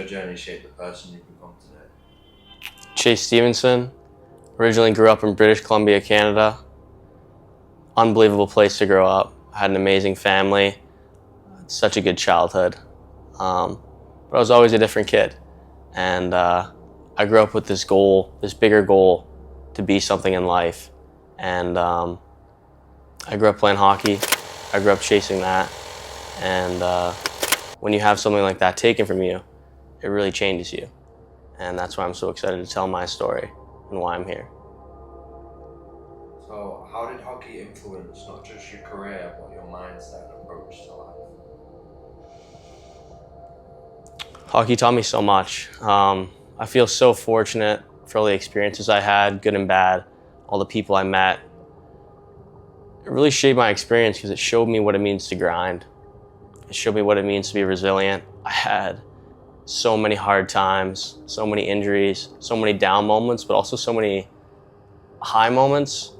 journey shaped the person you've become today? Chase Stevenson, originally grew up in British Columbia, Canada. Unbelievable place to grow up. I had an amazing family, such a good childhood. But I was always a different kid. And I grew up with this goal, this bigger goal to be something in life. And I grew up playing hockey. I grew up chasing that. And when you have something like that taken from you, it really changes you. And that's why I'm so excited to tell my story and why I'm here. So how did hockey influence not just your career, but your mindset and approach to life? Hockey taught me so much. I feel so fortunate for all the experiences I had, good and bad, all the people I met. It really shaped my experience because it showed me what it means to grind. It showed me what it means to be resilient. I had so many hard times, so many injuries, so many down moments, but also so many high moments.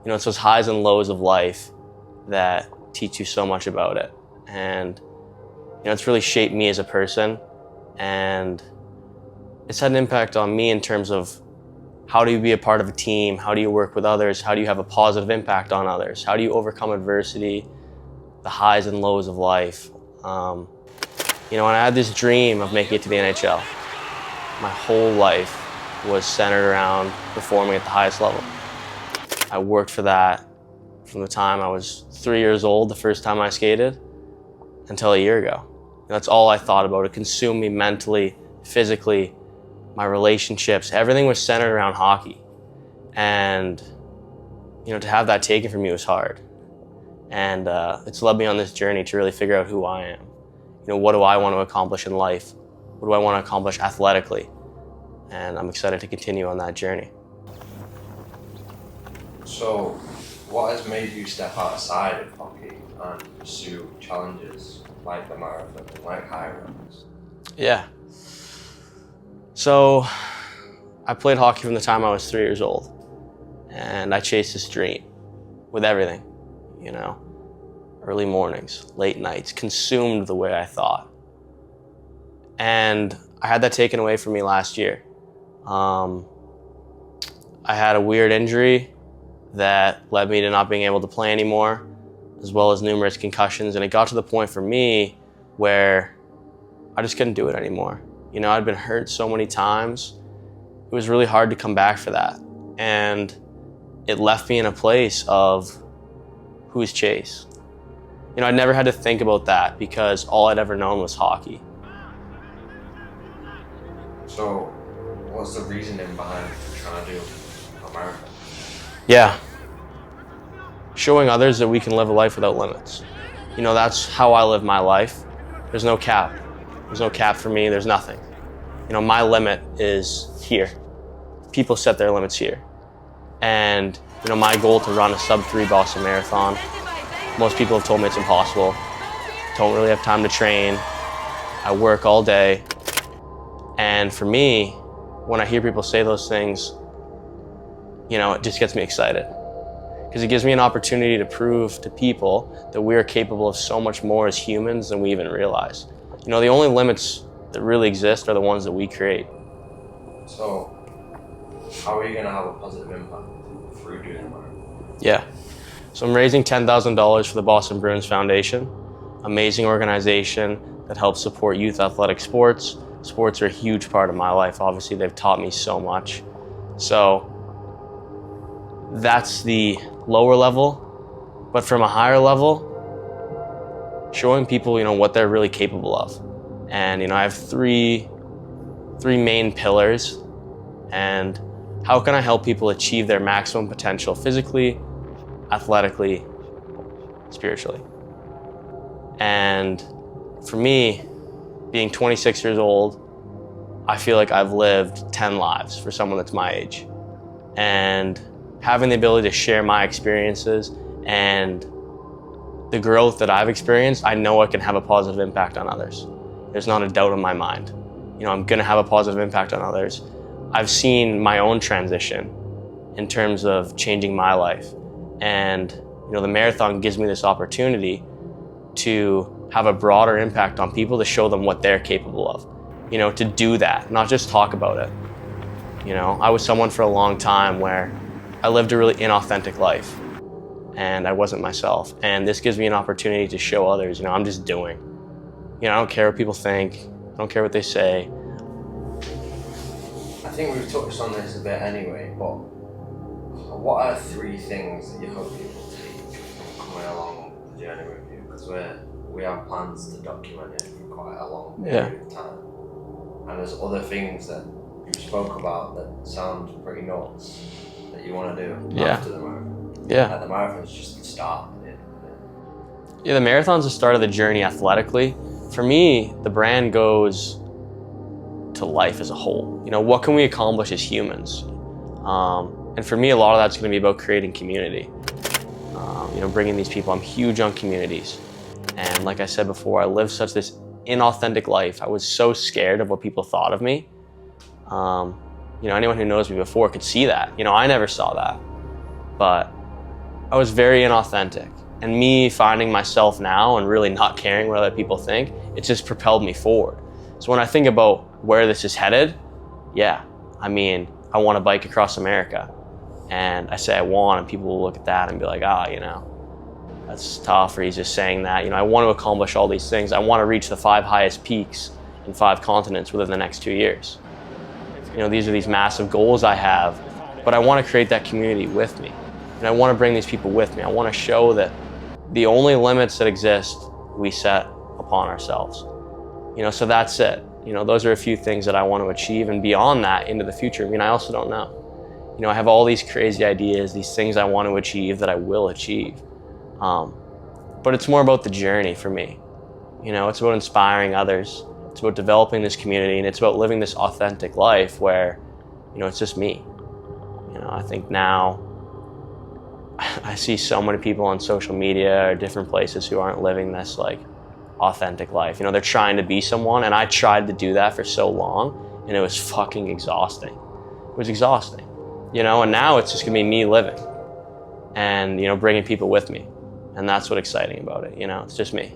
You know, it's those highs and lows of life that teach you so much about it. And, you know, it's really shaped me as a person. And it's had an impact on me in terms of how do you be a part of a team? How do you work with others? How do you have a positive impact on others? How do you overcome adversity, the highs and lows of life? You know, and I had this dream of making it to the NHL. My whole life was centered around performing at the highest level. I worked for that from the time I was 3 years old, the first time I skated, until a year ago. And that's all I thought about. It consumed me mentally, physically, my relationships. Everything was centered around hockey. And, you know, to have that taken from me was hard. And it's led me on this journey to really figure out who I am. You know, what do I want to accomplish in life? What do I want to accomplish athletically? And I'm excited to continue on that journey. So, what has made you step outside of hockey and pursue challenges like the marathon and like high runs? Yeah. So, I played hockey from the time I was 3 years old. And I chased this dream with everything, you know. Early mornings, late nights, consumed the way I thought. And I had that taken away from me last year. I had a weird injury that led me to not being able to play anymore, as well as numerous concussions. And it got to the point for me where I just couldn't do it anymore. You know, I'd been hurt so many times. It was really hard to come back for that. And it left me in a place of, who's Chase? You know, I never had to think about that because all I'd ever known was hockey. So, what's the reasoning behind trying to do a marathon? Yeah. Showing others that we can live a life without limits. You know, that's how I live my life. There's no cap. There's no cap for me. There's nothing. You know, my limit is here. People set their limits here. And, you know, my goal to run a sub-3 Boston Marathon, most people have told me it's impossible. Don't really have time to train. I work all day. And for me, when I hear people say those things, you know, it just gets me excited. Because it gives me an opportunity to prove to people that we are capable of so much more as humans than we even realize. You know, the only limits that really exist are the ones that we create. So, how are you going to have a positive impact through doing the marathon? Yeah. So I'm raising $10,000 for the Boston Bruins Foundation, amazing organization that helps support youth athletic sports. Sports are a huge part of my life. Obviously, they've taught me so much. So that's the lower level. But from a higher level, showing people, you know, what they're really capable of. And, you know, I have three main pillars. And how can I help people achieve their maximum potential physically, athletically, spiritually? And for me, being 26 years old, I feel like I've lived 10 lives for someone that's my age. And having the ability to share my experiences and the growth that I've experienced, I know I can have a positive impact on others. There's not a doubt in my mind. You know, I'm gonna have a positive impact on others. I've seen my own transition in terms of changing my life. And, you know, the marathon gives me this opportunity to have a broader impact on people, to show them what they're capable of. to do that, not just talk about it. I was someone for a long time where I lived a really inauthentic life and I wasn't myself. And this gives me an opportunity to show others, I'm just doing. I don't care what people think. I don't care what they say. I think we've touched on this a bit anyway, but what are 3 things that you hope people take from coming along the journey with you? Because we have plans to document it for quite a long period of time. And there's other things that you spoke about that sound pretty nuts that you want to do after the marathon. Yeah. Like the marathon's just the start. Yeah, the marathon's the start of the journey athletically. For me, the brand goes to life as a whole. What can we accomplish as humans? And for me, a lot of that's going to be about creating community. Bringing these people. I'm huge on communities. And like I said before, I lived such this inauthentic life. I was so scared of what people thought of me. Anyone who knows me before could see that. I never saw that. But I was very inauthentic. And me finding myself now and really not caring what other people think, it just propelled me forward. So when I think about where this is headed, I want to bike across America. And I say I want, and people will look at that and be like, that's tough, or he's just saying that. I want to accomplish all these things. I want to reach the 5 highest peaks in 5 continents within the next 2 years. These are these massive goals I have, but I want to create that community with me. And I want to bring these people with me. I want to show that the only limits that exist, we set upon ourselves. So that's it. Those are a few things that I want to achieve, and beyond that, into the future. I also don't know. I have all these crazy ideas, these things I want to achieve that I will achieve. But it's more about the journey for me. It's about inspiring others. It's about developing this community, and it's about living this authentic life where, it's just me. I think now I see so many people on social media or different places who aren't living this authentic life. They're trying to be someone, and I tried to do that for so long, and it was fucking exhausting. It was exhausting, and now it's just gonna be me living and, bringing people with me. And that's what's exciting about it, it's just me.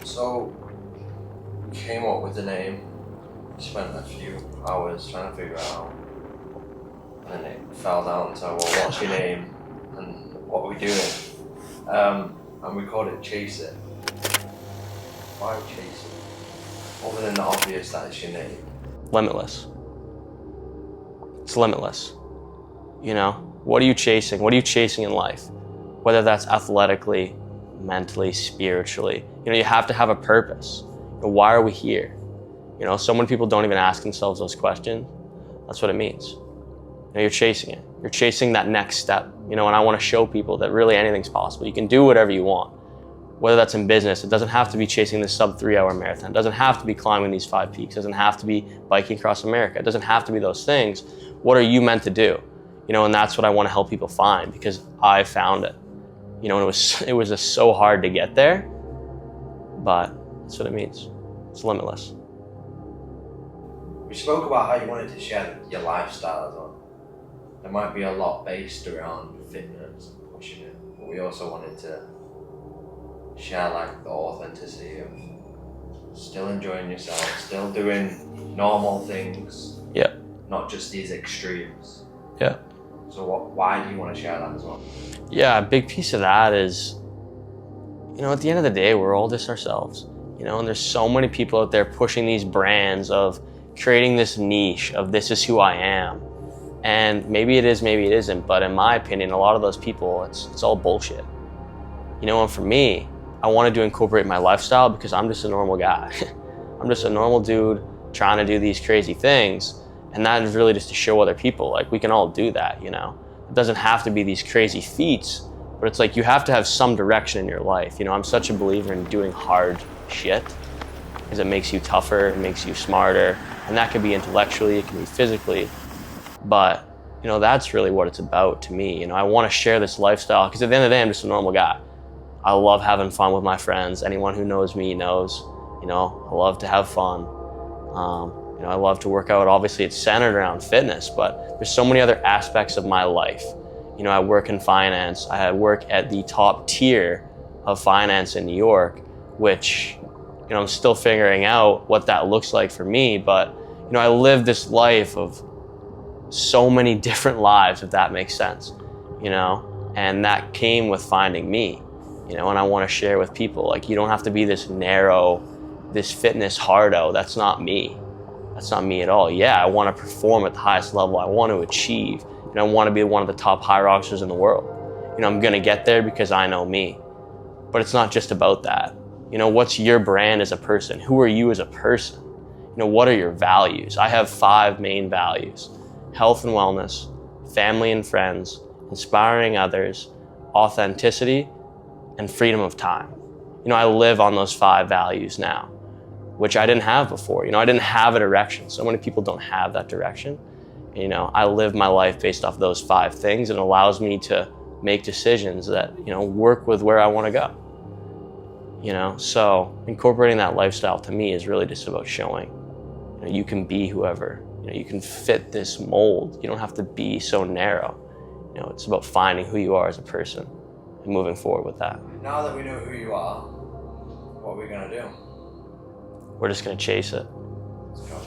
So, you came up with the name, you spent a few hours trying to figure it out, and it fell down to, well, what's your name and what are we doing? And we called it Chase It. Why Chase It? Other than the obvious that it's your name. Limitless. It's limitless. What are you chasing? What are you chasing in life? Whether that's athletically, mentally, spiritually. You have to have a purpose. Why are we here? So many people don't even ask themselves those questions. That's what it means. You're chasing it. You're chasing that next step. And I want to show people that really anything's possible. You can do whatever you want. Whether that's in business, it doesn't have to be chasing this sub 3-hour marathon. It doesn't have to be climbing these 5 peaks. It doesn't have to be biking across America. It doesn't have to be those things. What are you meant to do? And that's what I want to help people find, because I found it. And it was just so hard to get there, but that's what it means. It's limitless. We spoke about how you wanted to share your lifestyle as well. There might be a lot based around fitness and pushing it, but we also wanted to share the authenticity of still enjoying yourself, still doing normal things. Yeah. Not just these extremes. Yeah. So why do you want to share that as well? Yeah, a big piece of that is, at the end of the day, we're all just ourselves, and there's so many people out there pushing these brands of creating this niche of this is who I am. And maybe it is, maybe it isn't, but in my opinion, a lot of those people, it's all bullshit. And for me, I wanted to incorporate my lifestyle because I'm just a normal guy. I'm just a normal dude trying to do these crazy things. And that is really just to show other people, we can all do that, It doesn't have to be these crazy feats, but it's you have to have some direction in your life. I'm such a believer in doing hard shit because it makes you tougher, it makes you smarter, and that could be intellectually, it can be physically. But, that's really what it's about to me. I want to share this lifestyle because at the end of the day, I'm just a normal guy. I love having fun with my friends. Anyone who knows me knows, I love to have fun. I love to work out. Obviously, it's centered around fitness, but there's so many other aspects of my life. I work in finance. I work at the top tier of finance in New York, which, I'm still figuring out what that looks like for me, but I lived this life of so many different lives, if that makes sense, and that came with finding me, and I want to share with people, like, you don't have to be this narrow, this fitness hardo. That's not me. That's not me at all. Yeah, I want to perform at the highest level. I want to achieve, I want to be one of the top high rockstars in the world. I'm going to get there because I know me, but it's not just about that. What's your brand as a person? Who are you as a person? What are your values? I have 5 main values: health and wellness, family and friends, inspiring others, authenticity, and freedom of time. I live on those 5 values now, which I didn't have before. I didn't have a direction. So many people don't have that direction. I live my life based off those 5 things, and it allows me to make decisions that, work with where I want to go. So incorporating that lifestyle to me is really just about showing, you can be whoever, you can fit this mold. You don't have to be so narrow. It's about finding who you are as a person and moving forward with that. Now that we know who you are, what are we gonna do? We're just gonna chase it. Let's go.